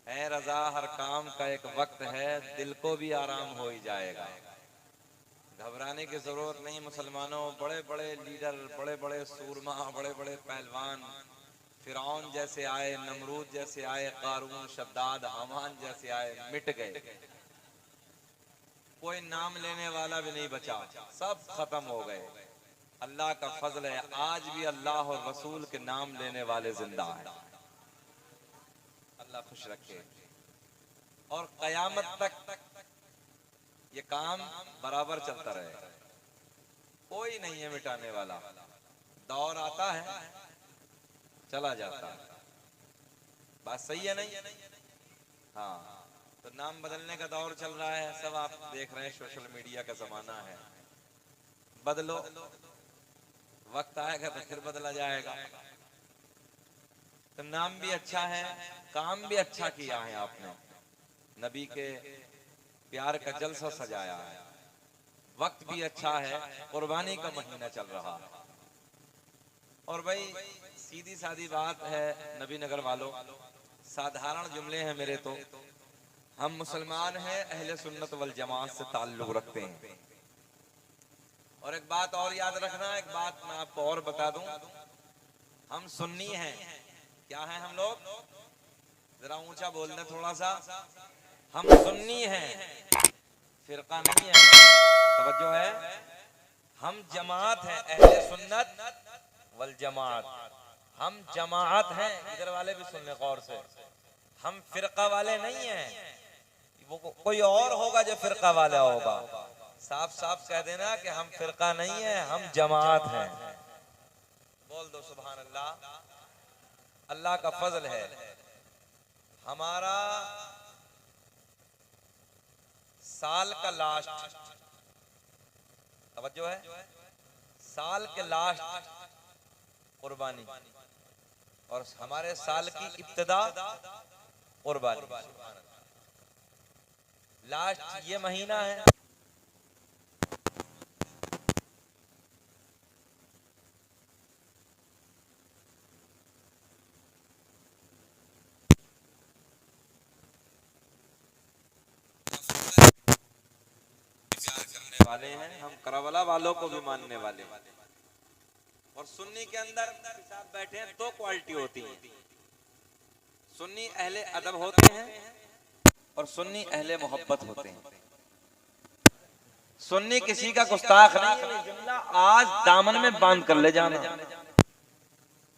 है रजा हर काम का एक वक्त है, दिल को भी आराम हो ही जाएगा। घबराने की जरूरत नहीं मुसलमानों। बड़े बड़े लीडर, बड़े बड़े सूरमा, बड़े बड़े पहलवान फिरौन जैसे आए, नमरूद जैसे आए, कारून, शद्दाद, हामान जैसे आए, मिट गए। कोई नाम लेने वाला भी नहीं बचा, सब खत्म हो गए। अल्लाह का फजल है, आज भी अल्लाह और रसूल के नाम लेने वाले जिंदा हैं। अल्लाह खुश रखे और कयामत तक ये काम बराबर चलता रहे। कोई नहीं है मिटाने वाला। दौर आता है, चला जाता है। बात सही है नहीं? हाँ, तो नाम बदलने का दौर चल रहा है, सब आप देख रहे हैं, सोशल मीडिया का जमाना है। बदलो, वक्त आएगा तो फिर बदला जाएगा। तो नाम भी अच्छा है, काम भी अच्छा किया है आपने। नबी के प्यार का जलसा सजाया है। वक्त भी अच्छा है, कुर्बानी का महीना चल रहा है। और भाई सीधी सादी बात है नबी नगर वालों, साधारण जुमले हैं मेरे तो। हम मुसलमान हैं, अहले सुन्नत वल जमात से ताल्लुक रखते हैं। और एक बात और याद रखना, एक बात मैं आपको और बता दूं, हम सुन्नी हैं। क्या हैं हम लोग? जरा ऊंचा बोल दें थोड़ा सा। हम सुन्नी हैं, फिरका नहीं है। तवज्जो है। हम जमात हैं, अहले सुन्नत वल जमात। हम जमात हैं, इधर वाले भी सुन ले गौर से। हम फिरका वाले नहीं हैं। वो कोई और होगा जो फिरका वाला होगा। साफ साफ कह देना कि हम फिरका नहीं है, हम जमात हैं। बोल दो सुभान अल्लाह। अल्लाह का फजल है, हमारा साल का लास्ट, तवज्जो है, साल के लास्ट कुर्बानी, और हमारे साल की इब्तिदा कुर्बानी। लास्ट ये महीना है। वाले हैं हम, करबला वालों को भी मानने वाले। और सुन्नी के अंदर साथ बैठे हैं, दो क्वालिटी होती है। सुन्नी अहले अदब होते हैं और सुन्नी अहले मोहब्बत होते हैं। सुन्नी किसी का गुस्ताख नहीं है, जुमला आज दामन में बांध कर ले जाना।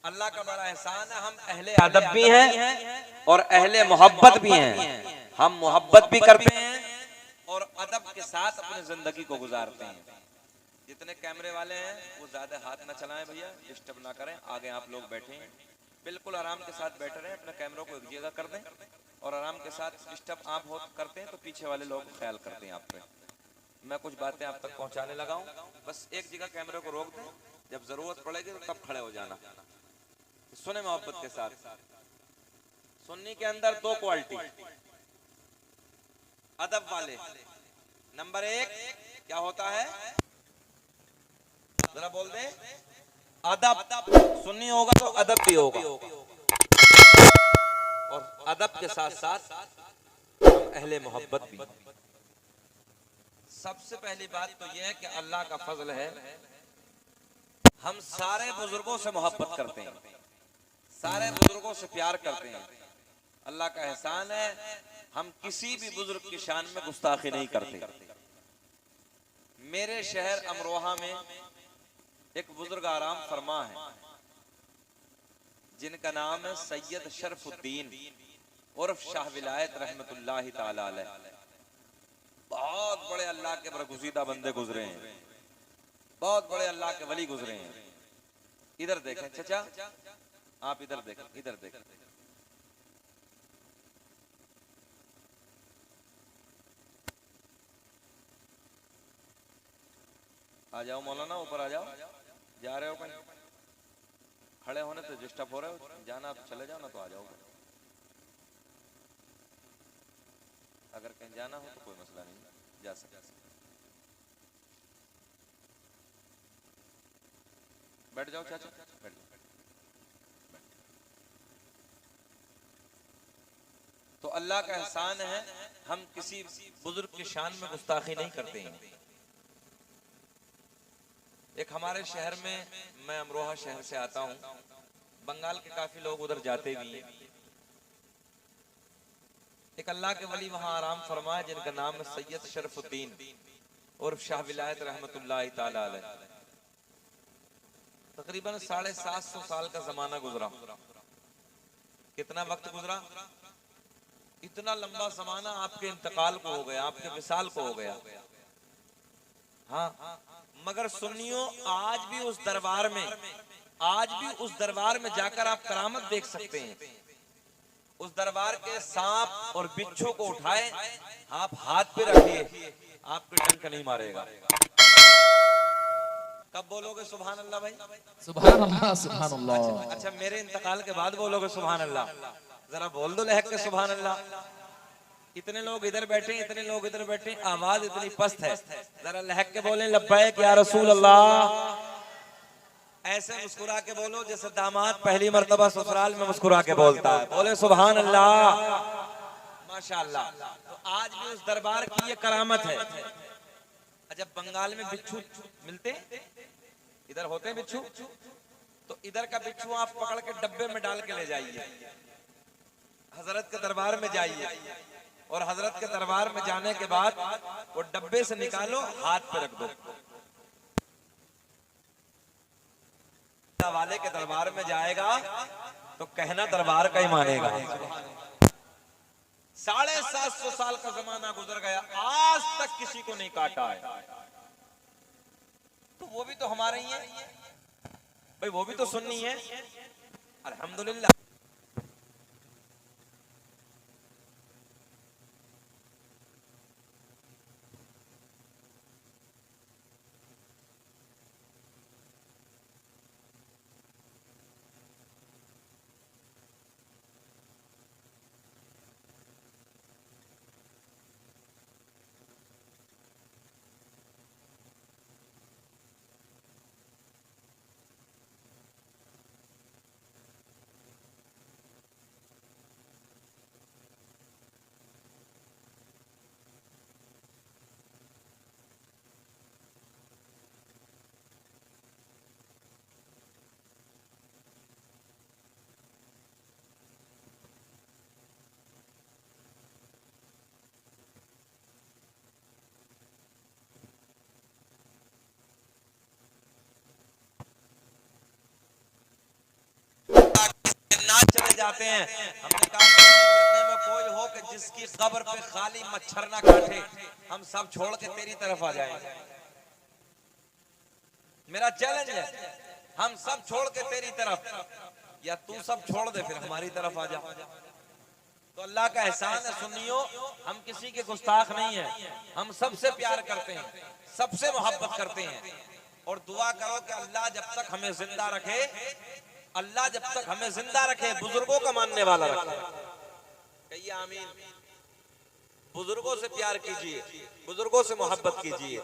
अल्लाह का बड़ा एहसान है, हम अहले अदब भी हैं और अहले मोहब्बत भी हैं। हम मोहब्बत भी करते हैं और अदब के साथ अपनी जिंदगी को गुजारते हैं। जितने कैमरे वाले हैं वो ज्यादा हाथ ना चलाएं भैया, डिस्टर्ब ना करें। आगे आप लोग बैठे हैं, बिल्कुल आराम के साथ बैठ रहे हैं, अपने कैमरों को एक जगह कर दें और आराम के साथ। डिस्टर्ब आप हो करते हैं तो पीछे वाले लोग ख्याल करते हैं आप पे। मैं कुछ बातें आप तक पहुंचाने लगा हूं, बस एक जगह कैमरे को रोक दें, जब जरूरत पड़ेगी तो तब खड़े हो जाना। सुने मोहब्बत के साथ। सुन्नी के अंदर दो क्वालिटी अदब वाले। नंबर एक क्या होता है, जरा बोल दे। अदब। सुन्नी होगा तो अदब भी होगा, और अदब के साथ साथ हम अहले मोहब्बत भी। सबसे पहली बात तो यह है कि अल्लाह का फजल है, हम सारे बुजुर्गों से मोहब्बत करते हैं, सारे बुजुर्गों से प्यार करते हैं। अल्लाह का एहसान है, हम किसी भी बुजुर्ग की शान में गुस्ताखी नहीं करते। मेरे शहर अमरोहा में एक बुजुर्ग आराम फरमा है, जिनका नाम है सैयद शरफुद्दीन उर्फ शाह विलायत रहमतुल्लाहि ताला अलैह। बहुत बड़े अल्लाह के बरगुज़ीदा बंदे गुजरे हैं, बहुत बड़े अल्लाह के वली गुजरे हैं। इधर देखें चचा, आप इधर देखें, इधर देखें। आ जाओ मौलाना, ऊपर आ जाओ। जा रहे हो कहीं? खड़े होने तो डिस्टर्ब हो रहे हो, जाना तो चले जाओ ना, तो आ जाओ। अगर कहीं जाना हो तो कोई मसला नहीं, जा सकते। बैठ जाओ चाचा, बैठ जाओ। तो तो अल्लाह का एहसान है, हम किसी बुजुर्ग की शान में गुस्ताखी नहीं करते हैं। एक हमारे शहर में, मैं अमरोहा शहर से आता हूँ, बंगाल के काफी लोग उधर जाते भी हैं। एक अल्लाह के वली वहां आराम फरमाए जिनका नाम है सैयद शरफुद्दीन उर्फ शाह विलायत रहमतुल्लाह ताला अलैह। तकरीबन 750 साल का जमाना गुजरा। कितना वक्त गुजरा? इतना लंबा जमाना आपके इंतकाल को हो गया, आपके विसाल को हो गया। हाँ, मगर सुन्नियों, आज भी उस दरबार में, आज भी उस दरबार में जाकर आप करामत देख सकते हैं। उस दरबार के सांप और बिच्छू को उठाए, आप हाथ पे रखिए, आपको डंक नहीं मारेगा। कब बोलोगे सुभान अल्लाह भाई? सुभान अल्लाह, सुभान अल्लाह। अच्छा, मेरे इंतकाल के बाद बोलोगे सुभान अल्लाह? जरा बोल दो लहक के सुभान अल्लाह। इतने लोग इधर बैठे, इतने लोग इधर बैठे, आवाज इतनी पस्त है, जरा लहक के बोले लब्बैक या रसूल अल्लाह। ऐसे मुस्कुरा के बोलो जैसे दामाद पहली मर्तबा ससुराल में मुस्कुरा के बोलता है। बोले सुभान अल्लाह, माशाअल्लाह। तो आज भी उस दरबार की ये करामत है। अच्छा, बंगाल में बिच्छू मिलते, इधर होते बिच्छू, तो इधर का बिच्छू आप पकड़ के डब्बे में डाल के ले जाइए, हजरत के दरबार में जाइए, और हजरत के दरबार में जाने के बाद वो डब्बे से निकालो, हाथ पे रख दो। वाले के दरबार में जाएगा तो कहना दरबार का ही मानेगा। 750 साल का जमाना गुजर गया, आज तक किसी को नहीं काटा है। तो वो भी तो हमारे ही है भाई, वो भी तो सुन्नी है। अल्हम्दुलिल्लाह। चले जाते हैं। हमने कहा में कोई हो कि जिसकी कब्र पे खाली मच्छर ना काटे, हम सब छोड़ के तेरी तरफ आ जाएं। मेरा चैलेंज है, हम सब छोड़ के तेरी तरफ, या तू सब छोड़ दे फिर हमारी तरफ आ जा। तो अल्लाह का एहसान है सुन्नियों, हम किसी के गुस्ताख नहीं है, हम सबसे प्यार करते हैं, सबसे मोहब्बत करते हैं। और दुआ करो कि अल्लाह जब तक हमें जिंदा रखे, अल्लाह जब तक हमें जिंदा रखे, बुजुर्गों का मानने वाला रखे। कहिए आमीन। बुजुर्गों से प्यार कीजिए, बुजुर्गों से मोहब्बत कीजिए।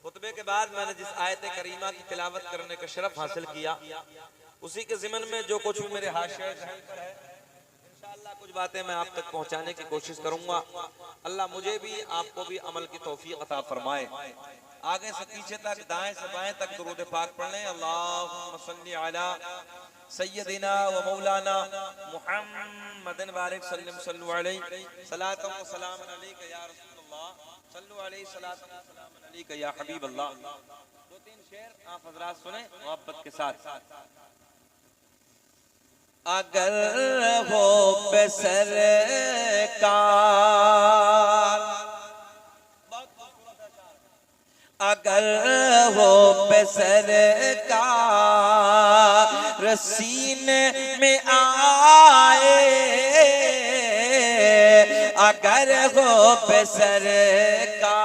खुतबे के बाद मैंने जिस आयत करीमा की तिलावत करने का शरफ हासिल किया, उसी के ज़िमन में जो कुछ भी मेरे हाशिए ज़हन पर है, इंशाअल्लाह कुछ बातें मैं आप तक पहुंचाने की कोशिश करूंगा। अल्लाह मुझे भी आपको भी अमल की तौफीक अता फरमाए। आगे से पीछे तक, दाएं से बाएं तक दुरूद पाक पढ़ लें। अल्लाहुम्मा सल्ली अला सय्यदिना व मौलाना मुहम्मदिन बारिक सल्लल्लाहु अलैहि सलातम व सलाम अलैका या रसूलल्लाह, सल्लु अलैहि सलातम व सलाम अलैका या हबीब अल्लाह। दो तीन शेर आप हजरात सुने मोहब्बत के साथ। अगर हो बेसर का, अगर हो बेसर का सीने में आए, अगर हो बेसर का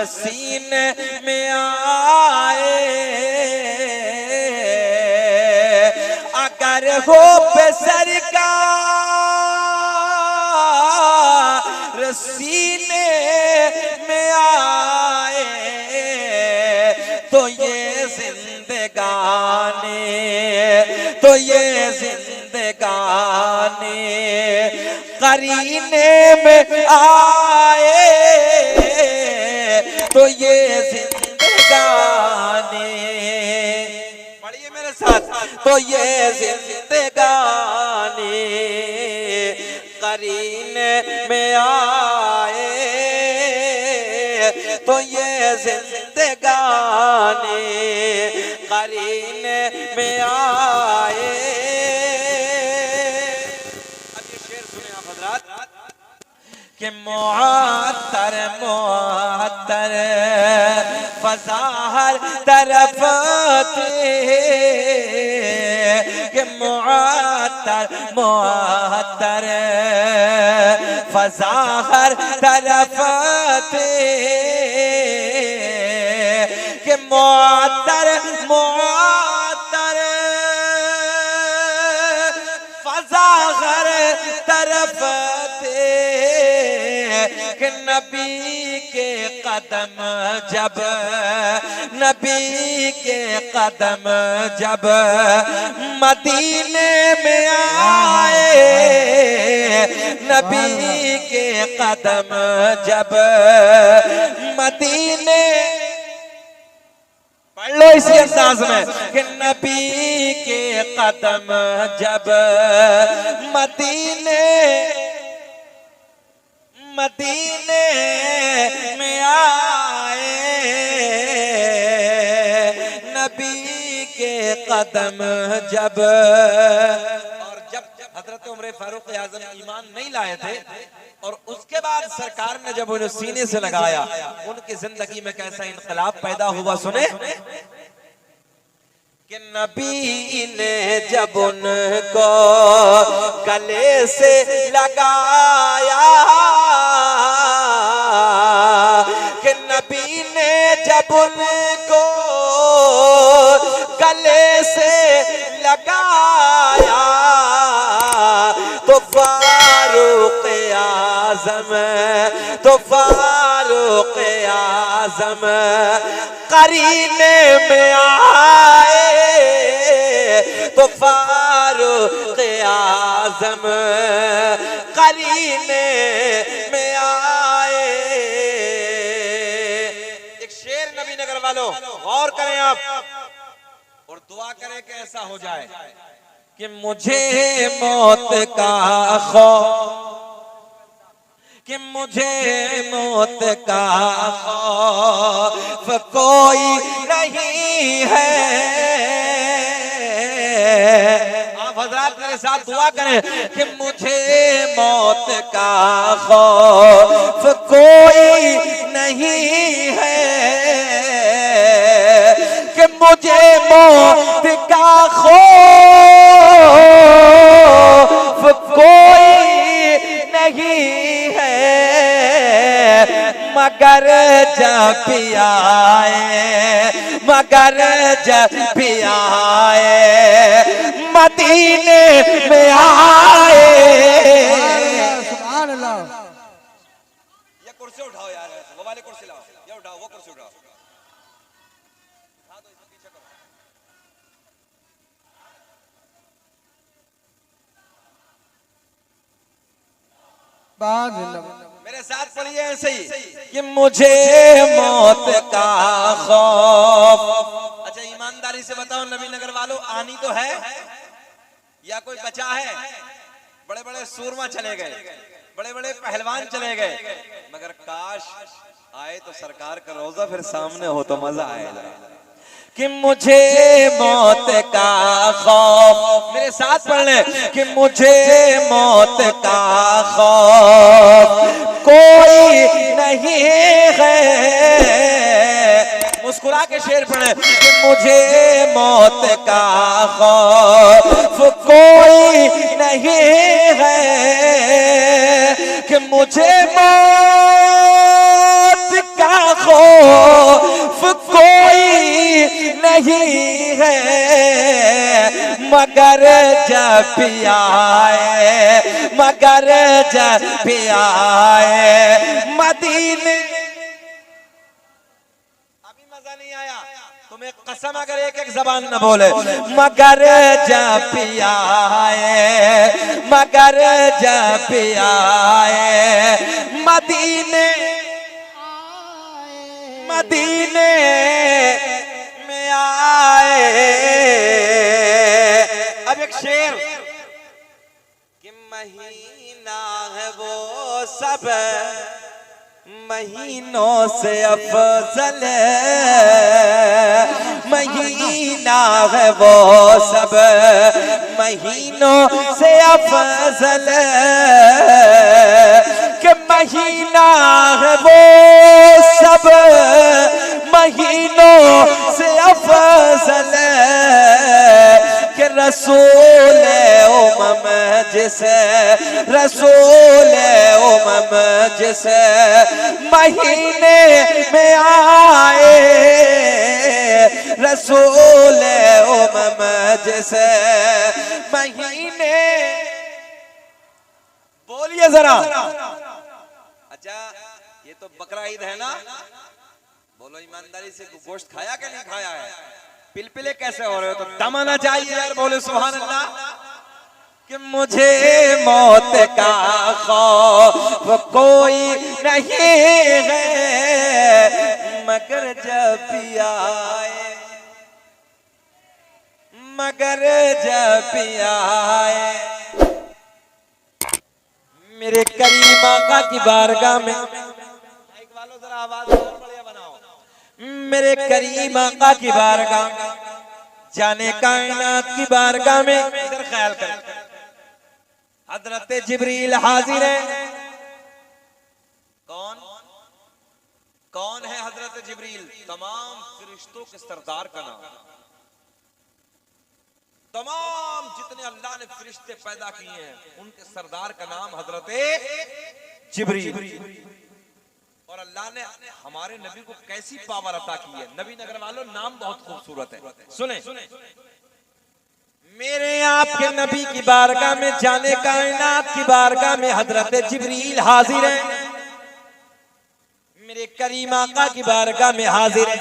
सीने में आए, अगर हो बेसर का सीने में आए, तो ये जिंदगानी, तो ये जिंदगानी करीने में आए तो ये जिंदगानी, पढ़िए मेरे साथ, तो ये जिंदगानी करीने में आए तो ये जिंदगानी करीने में आए। अब ये शेर सुने आप हजरात कि मुअत्तर मुअत्तर फज़ाहर तरफ थे, कि मुअत्तर मुअत्तर फज़ाहर तरफ थे, कि मुअत्तर मुअत्तर फज़ाहर तरफ थे, कि नबी के कदम जब, नबी के कदम जब मदीने में आए, नबी के कदम जब मदीने, पढ़ लो इसी अंदाज में, कि नबी के कदम जब मदीने मदीने में आए, नबी के कदम जब, और जब हजरत उमर फारूक आज़म ईमान नहीं लाए थे और उसके बाद सरकार ने जब उन्हें सीने से लगाया, उनकी जिंदगी में कैसा इनकलाब पैदा हुआ सुने, कि नबी ने जब उनको गले से लगाया, कि नबी ने जब उनको गले से लगाया तो फारूक आज़म, तो फारूक आज़म करीने में आए, तो फारूक आज़म करीने में आए। एक शेर नबी नगर वालों गौर करें आप और दुआ करें कि ऐसा हो जाए कि मुझे मौत का खौफ, कि मुझे मौत का खौफ कोई नहीं है। आप हजरात मेरे साथ दुआ करें कि मुझे मौत का खौफ कोई नहीं है, कि मुझे मौत का खौफ कोई नहीं है, मगर जब भी आए, मगर जब भी आए मदीने में आए। सुभान अल्लाह। ये कुर्सी उठाओ यार, वो वाले कुर्सी लाओ, ये उठाओ, वो कुर्सी उठाओ। मेरे साथ पढ़िए ऐसे ही कि मुझे मौत का खौफ। अच्छा ईमानदारी से बताओ नबी नगर वालों, आनी तो है या कोई बचा है? बड़े बड़े सूरमा चले गए, बड़े बड़े पहलवान चले गए, मगर काश आए तो सरकार का रोजा फिर सामने हो तो मजा आएगा। कि मुझे मौत का खौफ, मेरे साथ पढ़ लें, कि मुझे मौत का खौफ कोई नहीं है। मुस्कुरा के शेर पढ़े कि मुझे मौत का खौफ कोई नहीं है, कि मुझे मौत का खौफ कोई नहीं है, मगर जब भी आए, मगर जब भी आए मदीने। अभी मजा नहीं आया तो तुम्हें कसम अगर एक एक जबान न बोले, मगर जब आए, मगर जब आए मदीने, मदीने में आए। अब एक शेर कि महीना है वो सब महीनों से अफजल, महीना है वो सब महीनों से अफजल, कि महीना है वो सब महीनों से अफजल, कि रसूल उम्म जिसे, रसूल उम्म जिसे महीने में आए, रसूल उम्म जिसे महीने। बोलिए जरा। अच्छा ये तो बकरा ईद है ना, बोलो ईमानदारी से गोश्त खाया कि नहीं खाया है? पिलपिले कैसे हो रहे हो? तो दम आना चाहिए यार, बोले सुभान अल्लाह। कि मुझे मौत का खौफ कोई नहीं है, मगर जब आए, मगर जब आए मेरे करीम आका की बारगाह में, एक वालों जरा आवाज और बढ़िया बनाओ, मेरे करीम आका की बारगाह, जाने कायनात की बारगाह में, इधर ख्याल करें, हजरत जिब्रील हाजिर है। कौन कौन है हजरत जिब्रील? तमाम फरिश्तों के सरदार का नाम, तमाम जितने अल्लाह ने फरिश्ते पैदा किए हैं उनके सरदार का नाम हजरत जिब्रील। और अल्लाह ने हमारे नबी को कैसी पावर अता की है। नबी नगर वालों नाम बहुत खूबसूरत है, सुने। मेरे आपके नबी की बारगाह में, जाने कायनात की बारगाह में हजरत जिब्रील हाजिर है, मेरे करीम आका की बारगाह में हाजिर है।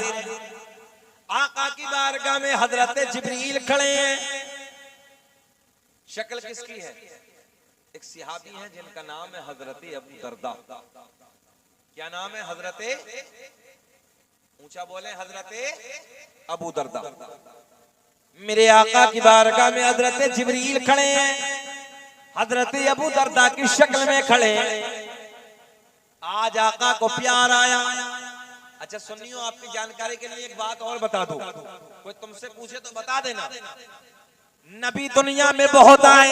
आका की बारगाह में हजरत जिब्रील खड़े हैं। शक्ल किसकी है? एक सहाबी है जिनका नाम है हजरत अबू दरदा। क्या नाम है? हजरत, ऊंचा बोले, हजरत अबू दरदा। मेरे आका की बारगाह में हजरत जिब्रील खड़े हैं, हजरत अबू दरदा की शक्ल में खड़े हैं। आज आका को प्यार आया। अच्छा सुनियो, आपकी जानकारी के लिए एक बात और बता दूं, कोई तुमसे पूछे तो बता देना। नबी दुनिया में बहुत आए,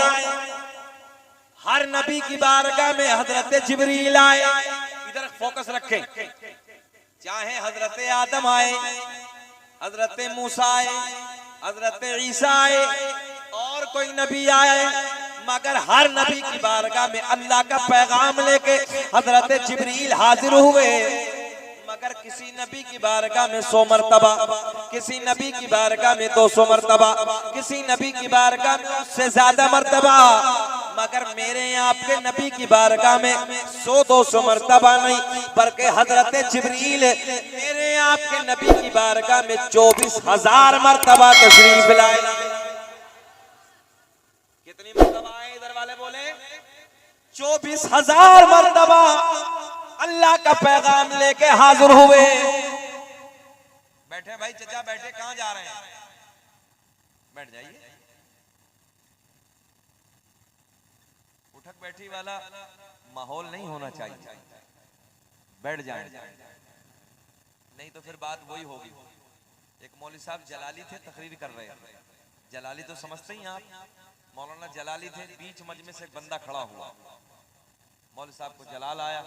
हर नबी की बारगाह में हजरत जिब्रील आए। इधर फोकस रखें, चाहे हजरत आदम आए, हजरत मूसा आए, हजरत ईसा आए, और कोई नबी आए, मगर हर नबी की बारगाह में अल्लाह का पैगाम लेके हजरत जिब्रील हाजिर हुए। मगर किसी नबी की बारगाह में 100 मरतबा, किसी नबी की बारगाह में 200 मरतबा, किसी नबी की बारगाह में उससे ज्यादा मरतबा, मगर मेरे आपके नबी की बारगाह में 100-200 मरतबा नहीं, बल्कि हजरत जिब्रील मेरे आपके नबी की बारगाह में 24,000 मरतबा तशरीफ लाए। कितनी मरतबा आए? इधर वाले बोले 24,000 मरतबा अल्लाह का पैगाम लेके हाजिर हुए। बैठे भाई चचा, बैठे, कहां जा रहे हैं? बैठ जाइए। उठक बैठी वाला माहौल नहीं होना चाहिए, बैठ जाए, नहीं तो फिर बात वही होगी। एक मौलवी साहब जलाली थे, तकरीर कर रहे हैं। जलाली तो समझते ही आप, मौलाना जलाली थे। बीच मजमे से एक बंदा खड़ा हुआ, मौलवी साहब को जलाल आया,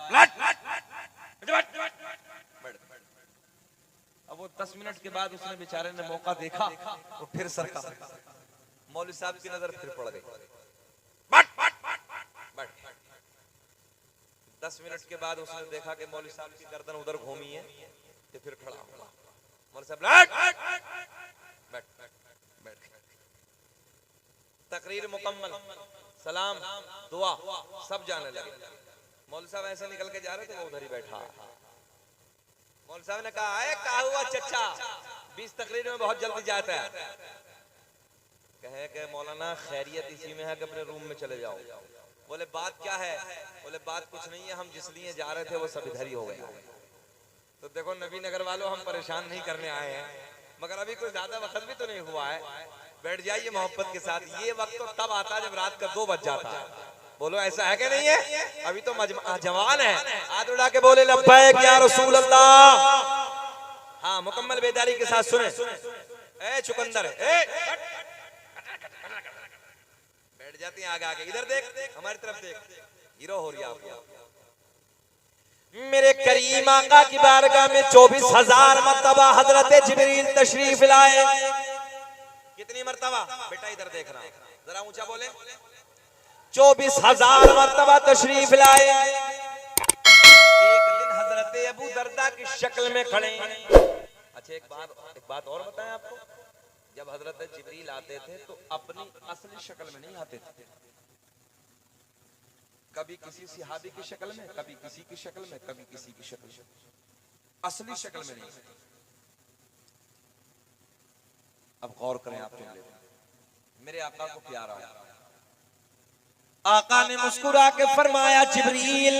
अब वो 10 मिनट के बाद उसने बेचारे ने मौका देखा, वो फिर सरका। मौलवी साहब की नजर फिर पड़ गई, 10 मिनट के बाद उसने देखा कि मौलवी साहब की गर्दन उधर घूमी है, तो फिर खड़ा हुआ। मौलवी साहब बैठ, तकरीर मुकम्मल, सलाम, दुआ, सब जाने लगे। मौलवी साहब ऐसे निकल के जा रहे थे, वो उधर ही बैठा। मौलवी साहब ने कहा, क्या हुआ चचा, 20 तकरीर में बहुत जल्दी जाता है। कहे कि मौलाना खैरियत इसी में है कि अपने रूम में चले जाओ। बोले बात क्या है? बोले बात कुछ नहीं है, हम जिस लिए जा रहे थे वो सब इधर ही हो गया। तो देखो नबी नगर वालों, हम परेशान नहीं करने आए हैं, मगर अभी कोई ज्यादा वक्त भी तो नहीं हुआ है, बैठ जाइए मोहब्बत के साथ। ये वक्त तो तब आता है जब रात का 2 बज जाता है। बोलो ऐसा है कि नहीं है? अभी तो जवान है, हाथ उड़ा के बोले लब्बैक या रसूल अल्लाह। हाँ, मुकम्मल बेदारी के साथ सुने। ए चुकंदर, बैठ जाती हैं आगे आगे। इधर देख, हमारी तरफ देख, हीरो हो रही है आपको। मेरे करीम आका की बारगाह में 24,000 मर्तबा हजरत जिब्रील तशरीफ लाए। कितनी मर्तबा? बेटा इधर देखना, जरा ऊंचा बोले। 24,000 मर्तबा तशरीफ लाए। एक दिन हजरत अबू दरदा की शक्ल में खड़े। अच्छा एक बात और बताएं आपको, जब हजरत जिब्रील आते थे तो अपनी असली शक्ल में नहीं आते थे, कभी किसी सिहाबी की शक्ल में, कभी किसी की शक्ल में, कभी किसी की शक्ल में, असली शक्ल में नहीं। अब गौर करें आप जुमले, मेरे आका को प्यार आया। आका ने मुस्कुरा के फरमाया, जिब्रील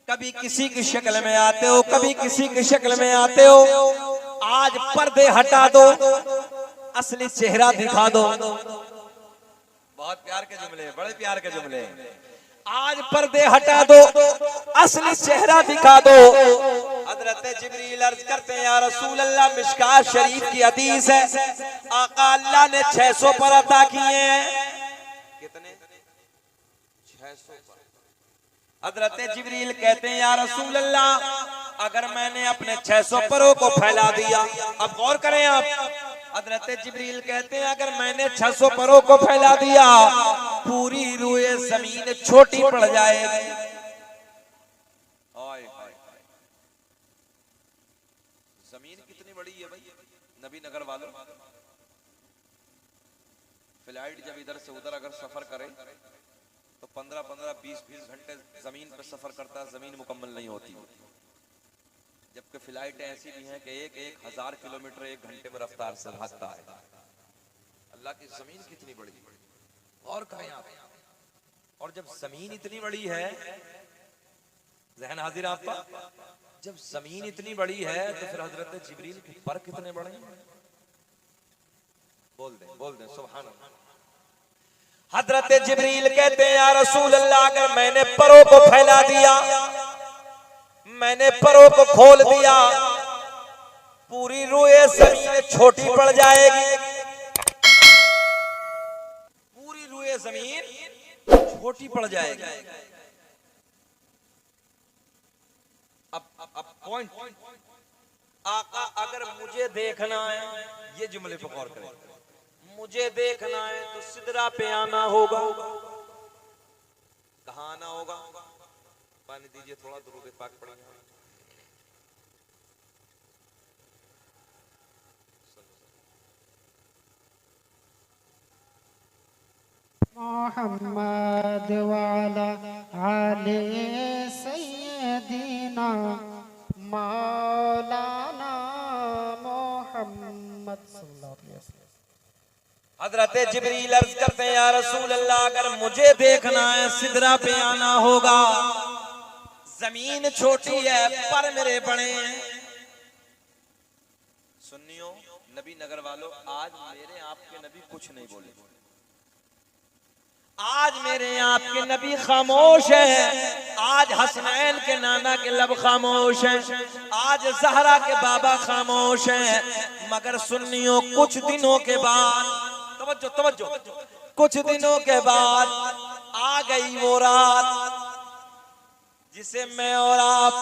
कभी किसी की शक्ल में आते हो, कभी किसी की शक्ल में आते हो, आज पर्दे हटा दो, असली चेहरा दिखा दो। बहुत प्यार के जुमले, बड़े प्यार के जुमले। आज पर्दे हटा दो, असली चेहरा दिखा दो। हजरत जिब्रील अर्ज करते हैं, या रसूल अल्लाह, मिशकात शरीफ की हदीस है, आका अल्लाह ने 600 पर अता किए हैं। कितने? 600 पर। हजरत जिब्रील कहते हैं, या रसूल अल्लाह, अगर मैंने अपने 600 परों को फैला दिया, अब गौर करें आप, हजरत जिब्रील कहते हैं अगर मैंने 600 परों को फैला दिया, पूरी रूए जमीन छोटी पड़ जाएगी। जमीन कितनी बड़ी है भाई नबी नगर वालों। फ्लाइट जब इधर से उधर अगर सफर करे तो 15-15, 20-20 घंटे जमीन पर सफर करता है, जमीन मुकम्मल नहीं होती। जबकि फ्लाइट ऐसी भी हैं कि 1,000 किलोमीटर 1 घंटे में रफ्तार से भागता है। अल्लाह की जमीन कितनी बड़ी और करें आप। और जब जमीन इतनी बड़ी है, ज़हन हाजिर आपका, जब जमीन इतनी बड़ी है तो फिर हजरत जिब्रील के पर कितने बड़े हैं? बोल दें सुभान अल्लाह। हजरत जिब्रील कहते हैं, या रसूल अल्लाह, अगर मैंने परों को फैला दिया, मैंने परों को खोल दिया, पूरी रूए जमीन छोटी पड़ जाएगी। पूरी रूए जमीन छोटी पड़ जाएगी। अब पॉइंट, आका अगर मुझे देखना है, ये जुमले पर गौर करें, मुझे देखना है तो सिदरा पे आना होगा। कहाँ आना होगा? पानी दीजिए थोड़ा, दुरूद पाक पढ़िए। मोहम्मद वाला आले सैयदीना मौलाना मोहम्मद सल्लल्लाहु अलैहि वसल्लम। हजरत जिब्रील अर्ज करते हैं, या रसूल अल्लाह, अगर मुझे देखना है सिदरा पे आना होगा। जमीन छोटी है, पर मेरे बड़े हैं। सुन्नियों, नबी नगर वालों, आज मेरे आपके नबी कुछ नहीं बोले। आज मेरे आपके नबी खामोश है। आज हसनैन के नाना के लब खामोश है। आज जहरा के बाबा खामोश है। मगर सुन्नियों, कुछ दिनों के बाद, तवज्जो, कुछ दिनों के बाद आ गई वो रात जिसे मैं और आप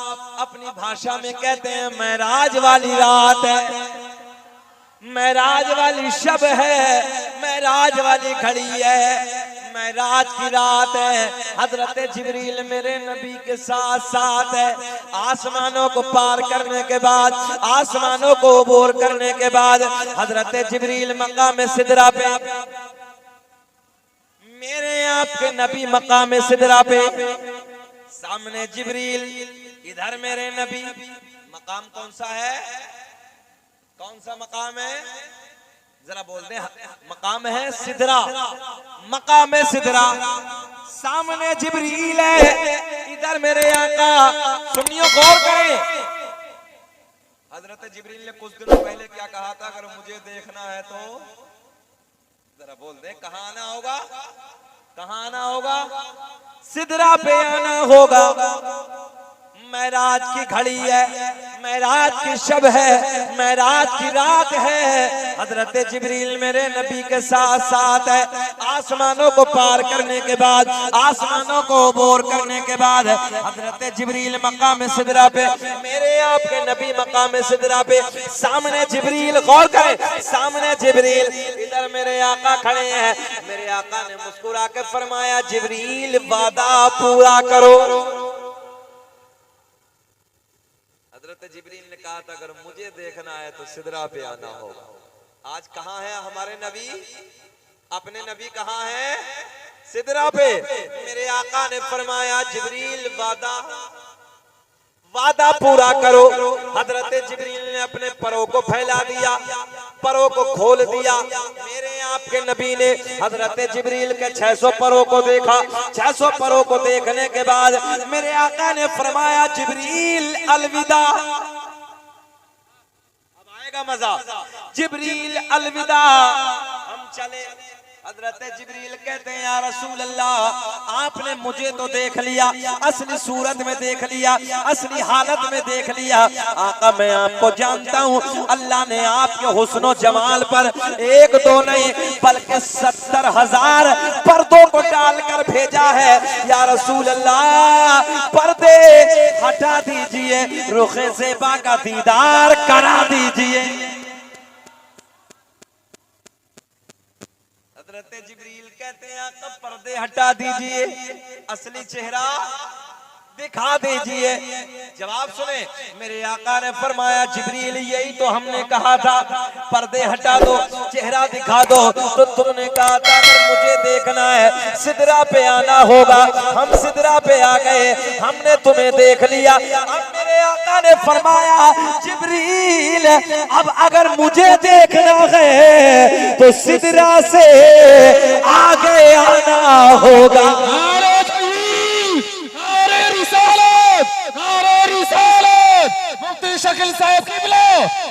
अपनी भाषा में कहते हैं महराज वाली रात है, महराज वाली शब है, महराज वाली घड़ी है, महराज की रात है। हजरत जिब्रील मेरे नबी के साथ साथ है। आसमानों को पार करने के बाद, आसमानों को अबूर करने के बाद हजरत जिब्रील मकाम सिदरा पे, मेरे आपके नबी मकाम सिदरा पे, सामने जिब्रील, इधर मेरे नबी। मकाम कौन सा है? कौन सा मकाम है, जरा बोल दे। मकाम है सिदरा, मकाम सिदरा। सामने जिब्रील है, इधर मेरे आका। सुनियो, गौर करें। हजरत जिब्रील ने कुछ दिनों पहले क्या कहा था, अगर मुझे देखना है तो जरा बोल दे, कहाँ आना होगा, कहाँ आना होगा, सिदरा पे आना होगा। मेराज की घड़ी है, मेराज की शब है, मेराज की रात है। हजरत जिब्रील मेरे नबी के साथ साथ है। आसमानों को पार करने के बाद, आसमानों को अबूर करने के बाद हजरत जिब्रील मकाम सिदरा पे, मेरे आपके नबी मकाम सिदरा पे। सामने जिब्रील, गौर करें, सामने जिब्रील, इधर मेरे आका खड़े हैं। मेरे आका ने मुस्कुरा के फरमाया, जिब्रील वादा पूरा करो। हजरत जिब्रील ने कहा था, अगर मुझे देखना है तो सिदरा पे आना होगा। आज कहाँ है हमारे नबी, अपने नबी कहाँ है, सिदरा पे। मेरे आका ने फरमाया, जिब्रील वादा पूरा करो। हजरत जिब्रील ने अपने परों को फैला दिया, परों को खोल दिया। मेरे आपके नबी ने हजरत जिब्रील के 600 परों को देखा। 600 परों को देखने के बाद मेरे आका ने फरमाया, जिब्रील अलविदा। अब आएगा मजा। जिब्रील अलविदा, हम चले। हजरत जिब्रील कहते हैं, या रसूल अल्लाह, आपने मुझे तो देख लिया, असली सूरत में देख लिया, असली हालत में देख लिया। आका, मैं आपको जानता हूँ। अल्लाह ने आपके हुस्न जमाल पर एक दो नहीं बल्कि 70,000 पर्दों को डालकर भेजा है। या रसूल अल्लाह, पर्दे हटा दीजिए, रुखे ज़ेबा का दीदार करा दीजिए। हजरत जिब्रील कहते हैं, आका पर्दे हटा दीजिए, असली चेहरा दिखा दीजिए। जवाब सुने, मेरे आका ने फरमाया, जिब्रील यही तो हमने कहा था, पर्दे हटा दो, चेहरा दिखा दो। तो तुमने कहा था, अगर मुझे देखना है सिदरा पे आना होगा। हम सिदरा पे आ गए, हमने तुम्हें देख लिया। अब मेरे आका ने फरमाया, जिब्रील अब अगर मुझे देखना है तो सिदरा से आगे आना होगा। मुफ्ती शकील साहब किबला,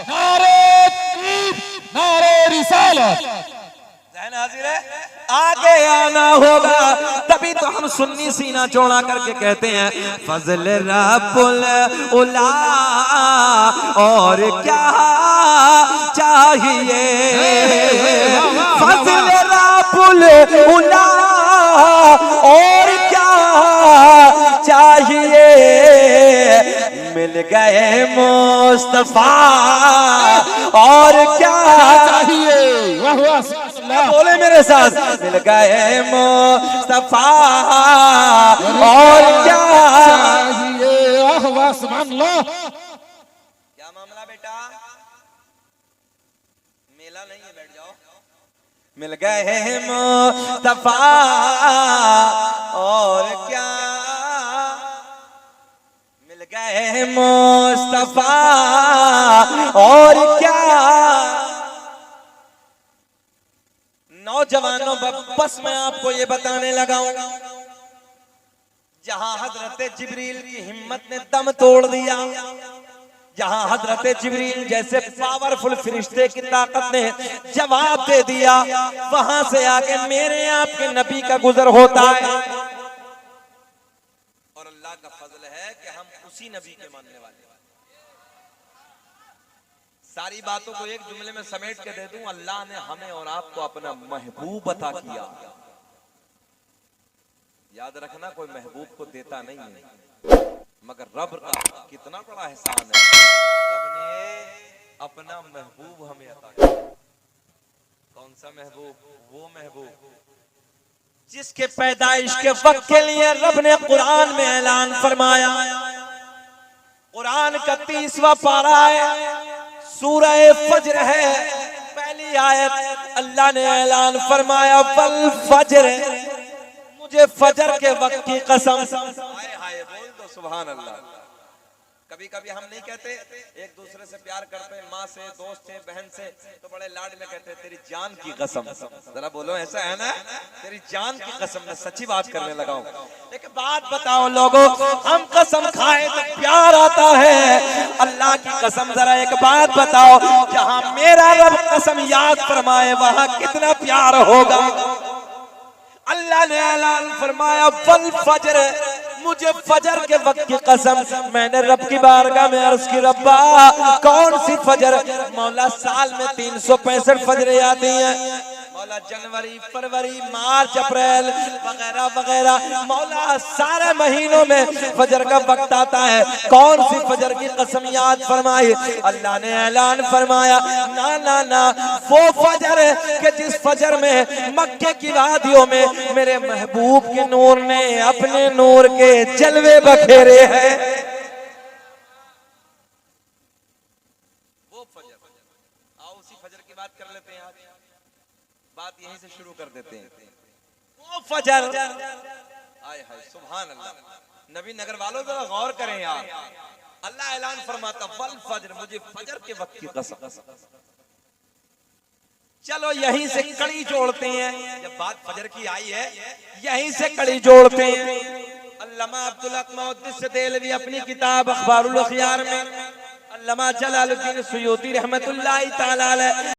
नारे तकबीर, नारे रिसालत। ज़हन हाजिर है, आगे आना होगा। तभी तो हम सुन्नी सीना चौड़ा करके कहते हैं, फजल रब्बुल उला और क्या चाहिए, फजल रब्बुल उला और क्या चाहिए। मिल गए मुस्तफा और क्या चाहिए। वाह वाह, बोले मेरे साथ, मिल गए मुस्तफा और क्या चाहिए। वाह वाह, सुभान अल्लाह। क्या मामला बेटा, मेला नहीं है, बैठ जाओ। मिल गए मुस्तफा और क्या, मिल गए मुस्तफा और क्या। नौजवानों, बस मैं आपको ये बताने लगा हूं, जहां हजरत जिब्रील की हिम्मत ने दम तोड़ दिया, जहां हजरत जिब्रील जैसे पावरफुल फरिश्ते की ताकत ने जवाब दे दिया, वहां से आगे मेरे आपके नबी का गुजर होता है। और अल्लाह का फजल है कि हम उसी नबी के मानने वाले। सारी बातों को एक जुमले में समेट के दे दूं, अल्लाह ने हमें और आपको अपना महबूब अता किया। याद रखना, कोई महबूब को देता नहीं है, मगर रब का कितना बड़ा एहसान है, रब ने अपना महबूब हमें अता किया। कौन सा महबूब? वो महबूब जिसके पैदाइश के वक्त के लिए रब ने कुरान में ऐलान फरमाया। कुरान का 30वां पारा है, सूरह फज्र है, पहली आयत। अल्लाह ने ऐलान फरमाया, वल फज्र, मुझे फजर के वक्त की कसम। हाय हाय, बोल दो सुभान अल्लाह। कभी कभी हम नहीं कहते एक दूसरे से प्यार करते हैं, माँ से, दोस्त से, बहन से, तो बड़े लाड में कहते हैं तेरी जान की कसम। जरा बोलो, ऐसा है ना? तेरी जान की कसम। मैं सच्ची बात करने लगा हूँ। एक बात बताओ लोगों, हम कसम खाए तो प्यार आता है। अल्लाह की कसम, जरा एक बात बताओ, जहाँ मेरा रब कसम याद फरमाए वहाँ कितना प्यार होगा। अल्लाह ने ऐलान फरमाया वल फजर, मुझे फजर के वक्त की कसम। मैंने रब की बारगाह में अर्ज की, रब्बा कौन सी फजर? मौला साल में 365 फजरें आती हैं मौला, जनवरी, फरवरी, मार्च, अप्रैल वगैरह वगैरह। मौला सारे महीनों में फजर का वक्त आता है। कौन सी फजर की कसम याद फरमाई? अल्लाह ने ऐलान फरमाया, ना ना ना, वो फजर है कि जिस फजर में मक्के की वादियों में मेरे महबूब के नूर ने अपने नूर के जलवे बखेरे हैं। वो फजर, आओ उसी फजर की बात कर लेते हैं। आज बात यहीं से शुरू कर देते हैं। वो फजर, आय हाय सुभान अल्लाह। नबी नगर वालों जरा गौर करें यार। अल्लाह ऐलान फरमाता वल फजर, मुझे फजर के वक्त की कसम। चलो यहीं से कड़ी जोड़ते हैं। जब बात फजर की आई है, यहीं से कड़ी जोड़ते हैं। अल्लामा अब्दुल हक मुहद्दिस देलवी अपनी किताब अखबारुल अखयार में, अल्लामा जलालुद्दीन सुयूती रहमतुल्लाहि तआला अलैह